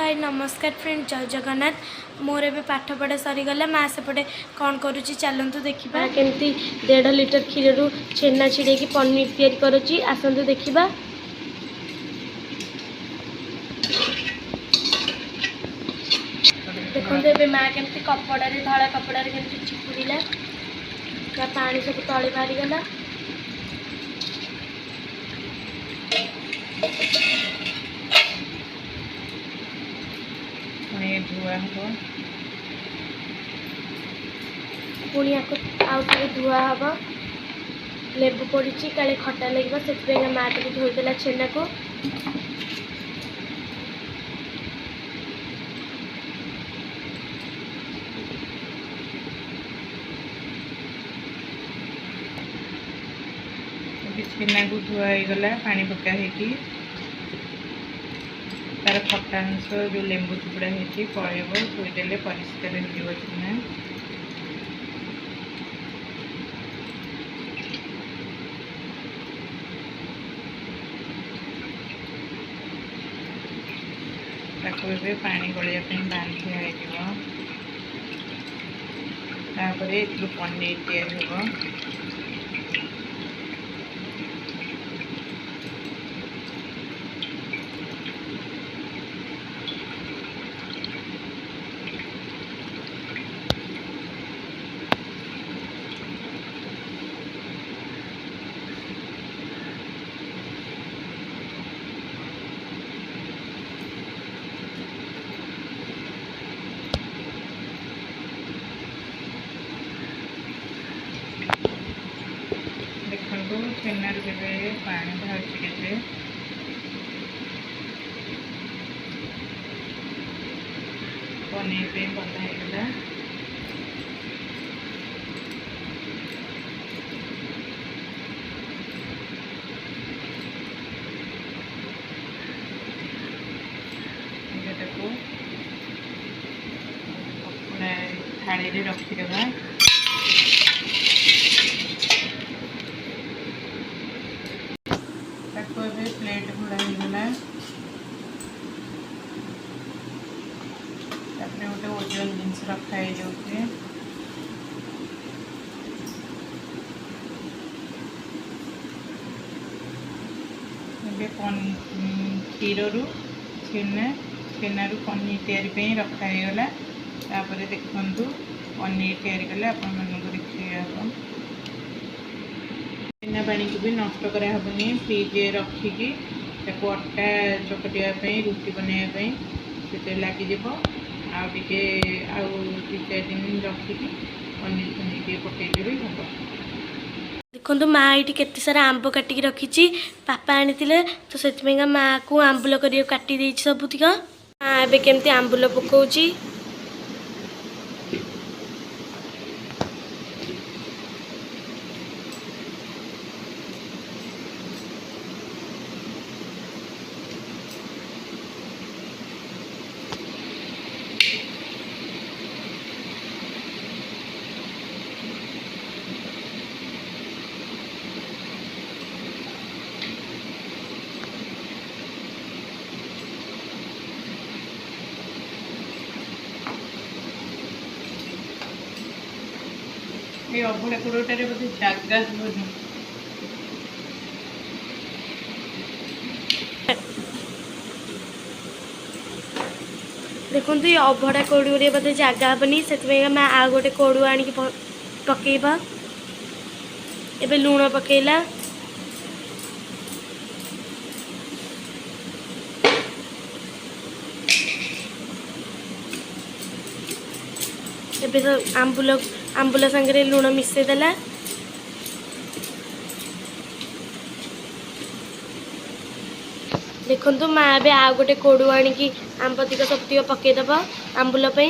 हाय नमस्कार फ्रेंड जय जगन्नाथ मोर ए पाठ पढ़ा सरीगला माँ सेपटे कौन करुच्ची चलतु देखा केमती 1.5 लिटर क्षीर रू छेना छिड़े पनीर तैयारी करुच्ची आसतु देखा देखते ए माँ केमती कपड़ा धला कपड़ा केमती चिपुड़िला पानी सब तले बाहरीगला धुआ हम पुणी आउ धुआ हम लेबू पड़ी काले खटा लगे से माँ टे धोईदेला छेना को छेना को धुआईगला पानी पका तार खटा अंश जो लेंबू चुपड़ा होती पड़ेब धोईदे परिष्कार हो छेना ताको ए पानी गलिया बांधिया हो पनीर तैयारी हो छेना पानी बाहर पनीर पे बंधा होगा कपड़ा थाली रखीदेवा प्लेट घोड़ा होगला गोटे ओजन जिनस रखाई जाऊे क्षीर रू छेना रू पनीर तैयारी रखाईगला देखु पनीर तैयारी कले आपण देखा छेना पानी को भी नष्ट कराहबनी फ्रिज रखिकी अटा चकटियापी रुटी बनवाई से लगे आगे आउ 2-4 दिन रखिकी पनीर पनीर पकईदेवी हम देखो माँ ये केते सारा आंब काटिक रखी पापा आनी तो से माँ को आंबुल कर काटी सबुतिक माँ ए केमती आंबुल पकाउची ये अभड़ा कोड़ोटारे बोधे जगह हबनी देखो ये अभड़ा कोड़े बोधे जगह हबनी से माँ आ गोटे कोड़ू आनिक पकेबा एबे लूण पकेला एबे तो आंबुल संगे लुण मिसेदेला देखु माँ ए आ गोटे कोड़ू आनिकी आंब तिक सब तिक पकईदब आंबुल पे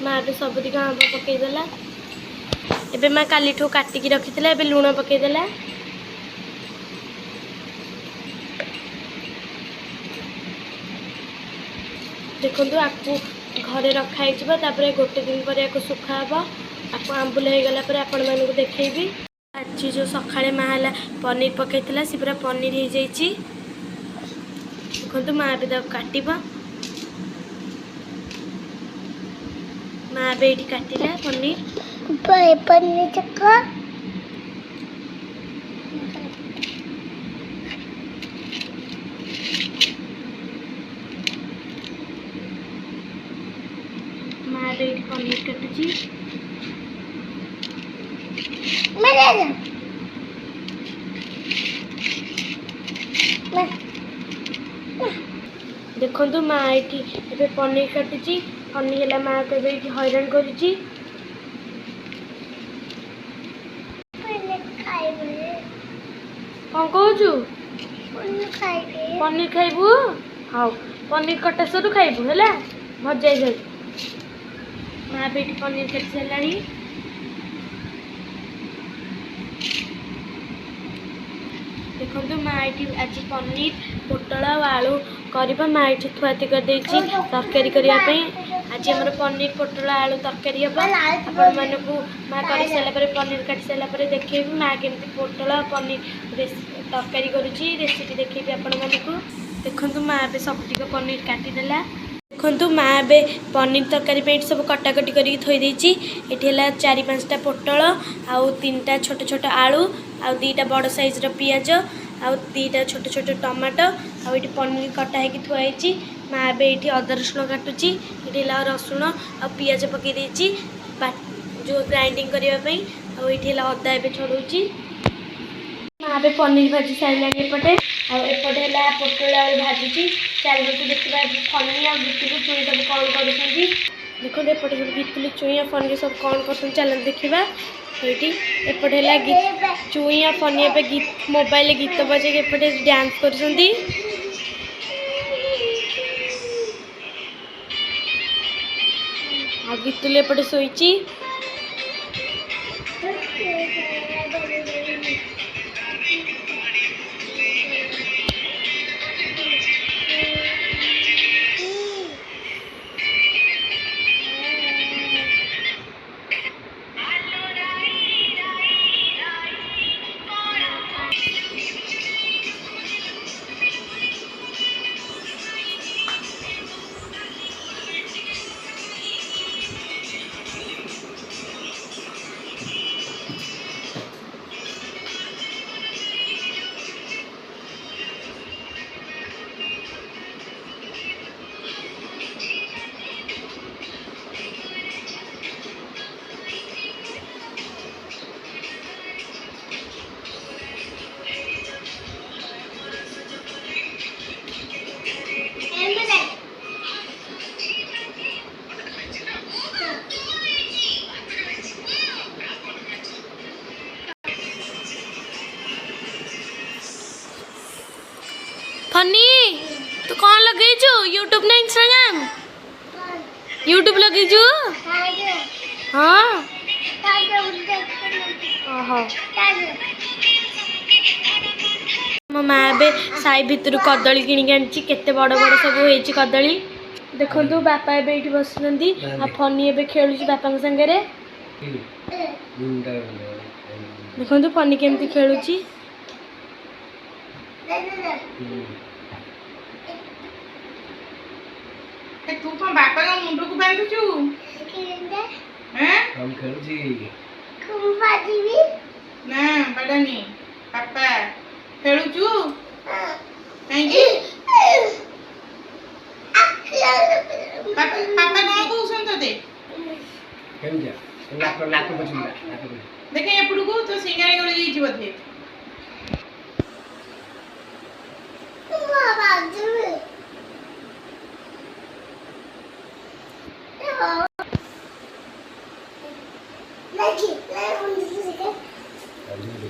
माँ भी सबुतिक आंब पकईदेला एबे माँ काली ठू काटिकी रखी एबे लुण पकईदेला देखो आपको घरे रखाई गोटे दिन पर या सुखा हम आपको आंबुल हो गला आपण मानक देखी आज जो सकाଳେ माँ पनीर पकईला सी पूरा पनीर हो जाइए देखो माँ भी काट माँ भी ये काटिला पनीर चक्का माँ भी ये पनीर काटुची देखो माँ ये पनीर काटुची पनीर है माँ को हैरान करुची कौन कहू पनीर खाइबू हाँ पनीर कटा सरू खाइबू है भजा जाए माँ भी पनीर काटी सारा देखो माँ ये आज पनीर पोटल आलू कर माँ ये थुआती कर तरकारी करने आज आम पनीर पोटल आलू तरकारी हम आपण मानक माँ कर सारापर पनीर काटी सारापर देखे माँ केमती पोटल पनीर तरकारी करुँची रेसीपी देखेबी आपण मानक देखो माँ ए सबुतिक पनीर काटिदेला देखो माँ ए पनीर तरकारी सब कटाकटी करके थोड़ी ये 4-5टा पोटल आउ 3टा छोट छोट आलू आउ 2टा बड़ साइज्र पियाज आउ 2टा छोट छोट टमाटो आउ ये पनीर कटा होगी थुआई माँ ए ये अदा रसुण काटुची ये रसुण आ पियाज पकई जो ग्राइंडिंग करने ये अदा ए छड़ाऊँगी माँ ए पनीर भाजी सारे एपटे आएपटे है पोटल आलू भाजुची चलो तो देखा फनी आ गितुलू चुई सब कौन कर देखो एपटे सब गितुलू चुई फनी सब कौन कर चलो देखा ये एपटे है चुई फनी ए गीत मोबाइल गीत बजे एपटे डांस कर गितुलू एपटे शोची फनी तू कौन लगेजु यूट्यूब ना इंस्टाग्राम यूट्यूब लगेजु हाँ ओहो मो माँ ए साई भितर कदली किणिक आनी केते बड़ बड़ सब होती कदली देखो बापा ए बस आ फनी ए खेलुची बापा सागर देखो फनी केमती खेलुची तू कौन बापा का मुंड को बांधुचु हैं हम खेलुची ना बड़ानी पापा खेलुचु काई पापा पापा कौन कहउसन तते केम जा नाक नाक बचिंदा देखे एपडू को तो सिंगारी गली जाई बथे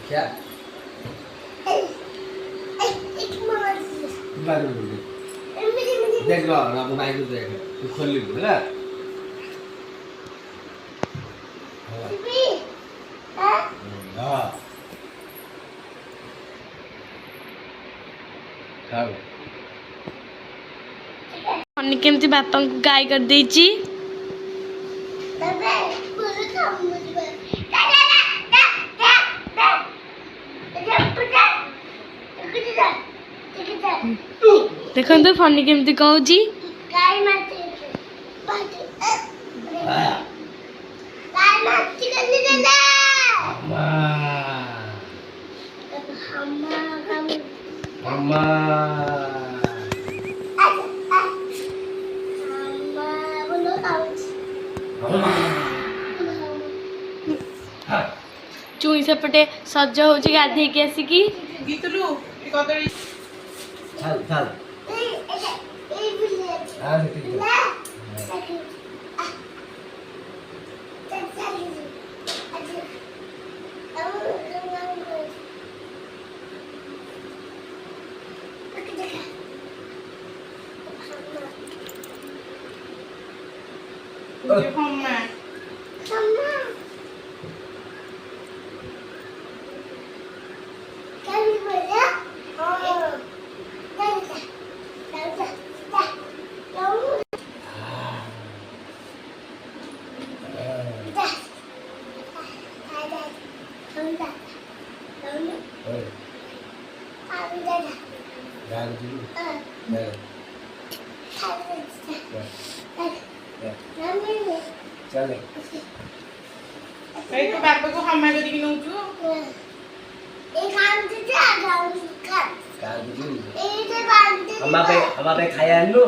क्या देख लो ना बनाई तो देख तू खोल ली ना फनी केमती बापा को गाय कर देची देखो तो फनी केमती कहूची चुई सेपटे सज हो गाधे के आसिकी गीतलू कदली चल चल चले तो बाबा को हम्मा करी नौचु हम पे खाया नु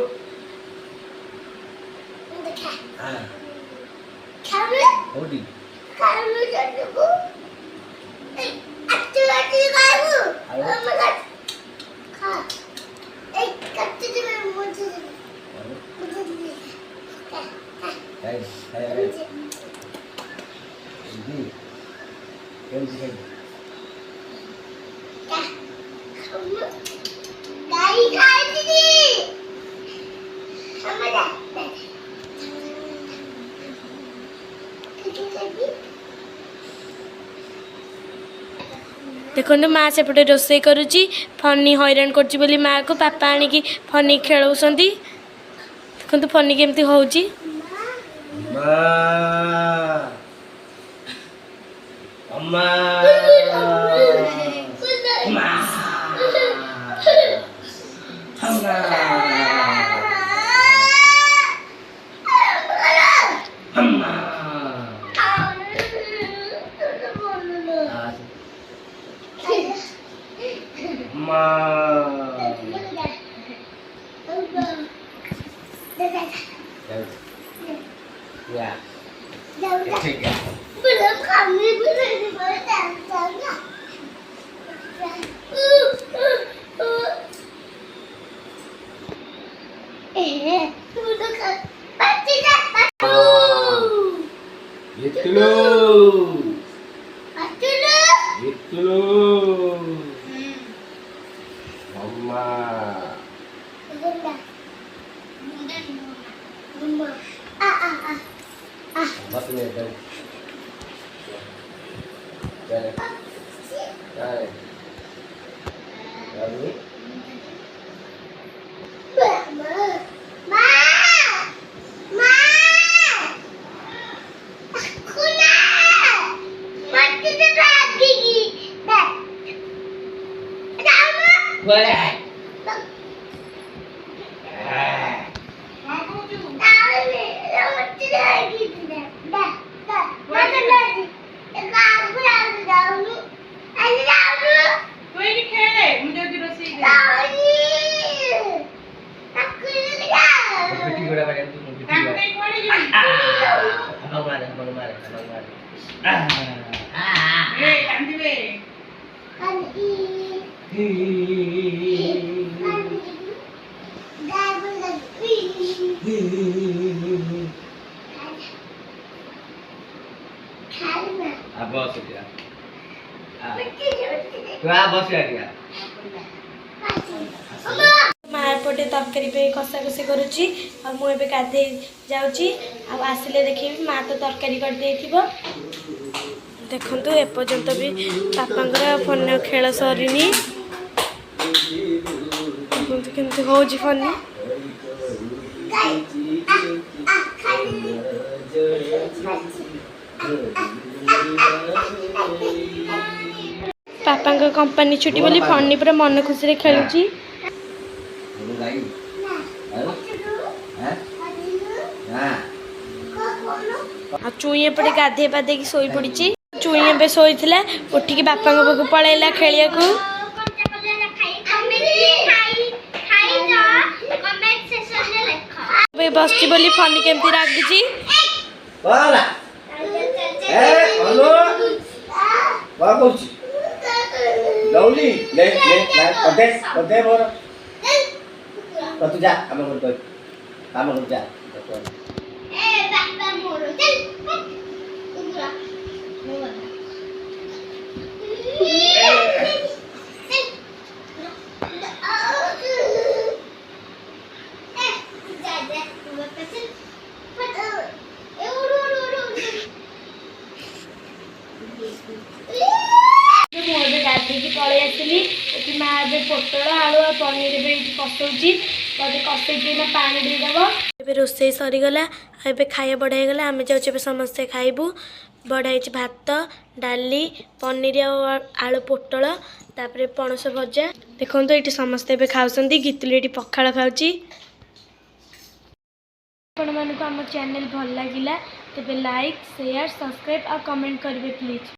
हां होडी देखो माँ सेपटे रोसे करुच्ची फनी हैरान कर माँ को पापा आणिकी फनी खेलौसंती देखो फनी केमती होउची Ya. ठीक है Basta niya daw. Dale. Dale. Dale. Boleh. Bos ya. Gua bos ya dia. माँ पटे तरकारी पे कषा कषि करुच्ची और मुझे गाधे जाऊँगी आसिले देखी माँ तो तरकारी कर देखु एपर्यंत भी पापा फोन खेल सरीनी କେମିତି ହଉଛି ଫନି ପାପାଙ୍କ କମ୍ପାନୀ ଛୁଟି ବୋଲି ଫନି ପୁରା ମନ ଖୁସିରେ ଖେଳୁଛି। ଆଉ ଚୁଇଁ ଏପଟେ ଗାଧେଇ ପାଧେଇକି ଶୋଇ ପଡ଼ିଛି। ଚୁଇଁ ଏବେ ଶୋଇଥିଲା ଉଠିକି ବାପାଙ୍କ ପାଖକୁ ପଳେଇଲା ଖେଳିବାକୁ। ଏବେ ବସିଛି ବୋଲି ଫନି କେମିତି ରାଗୁଛି। ମୁଁ ଏବେ ଗାଧେଇକି ପଳେଇ ଆସିଲି। ଏଠି ମା ଏବେ ପୋଟଳ ଆଳୁ ଆଉ ପନିର ଏବେ ଏଇଠି କଷଉଛି। ମୋତେ କଷେଇକି ନା ପାଣି ଦେଇଦେବ। ଏବେ ରୋଷେଇ ସରିଗଲା। ଆଉ ଏବେ ଖାଇବା ବଢ଼ା ହେଇଗଲା। ଆମେ ଯାଉଛୁ ଏବେ ସମସ୍ତେ ଖାଇବୁ। ବଢ଼ା ହେଇଛି ଭାତ ଡାଲି ପନିର ଆଉ ଆଳୁ ପୋଟଳ ତାପରେ ପଣସ ଭଜା। ଦେଖନ୍ତୁ ଏଇଠି ସମସ୍ତେ ଏବେ ଖାଉଛନ୍ତି। ଗୀତୁଲି ଏଇଠି ପଖାଳ ଖାଉଛି। ଆପଣମାନଙ୍କୁ ଆମ ଚ୍ୟାନେଲ୍ ଭଲ ଲାଗିଲା ତେବେ ଲାଇକ୍ ସେୟାର ସବସ୍କ୍ରାଇବ୍ ଆଉ କମେଣ୍ଟ କରିବେ ପ୍ଲିଜ୍।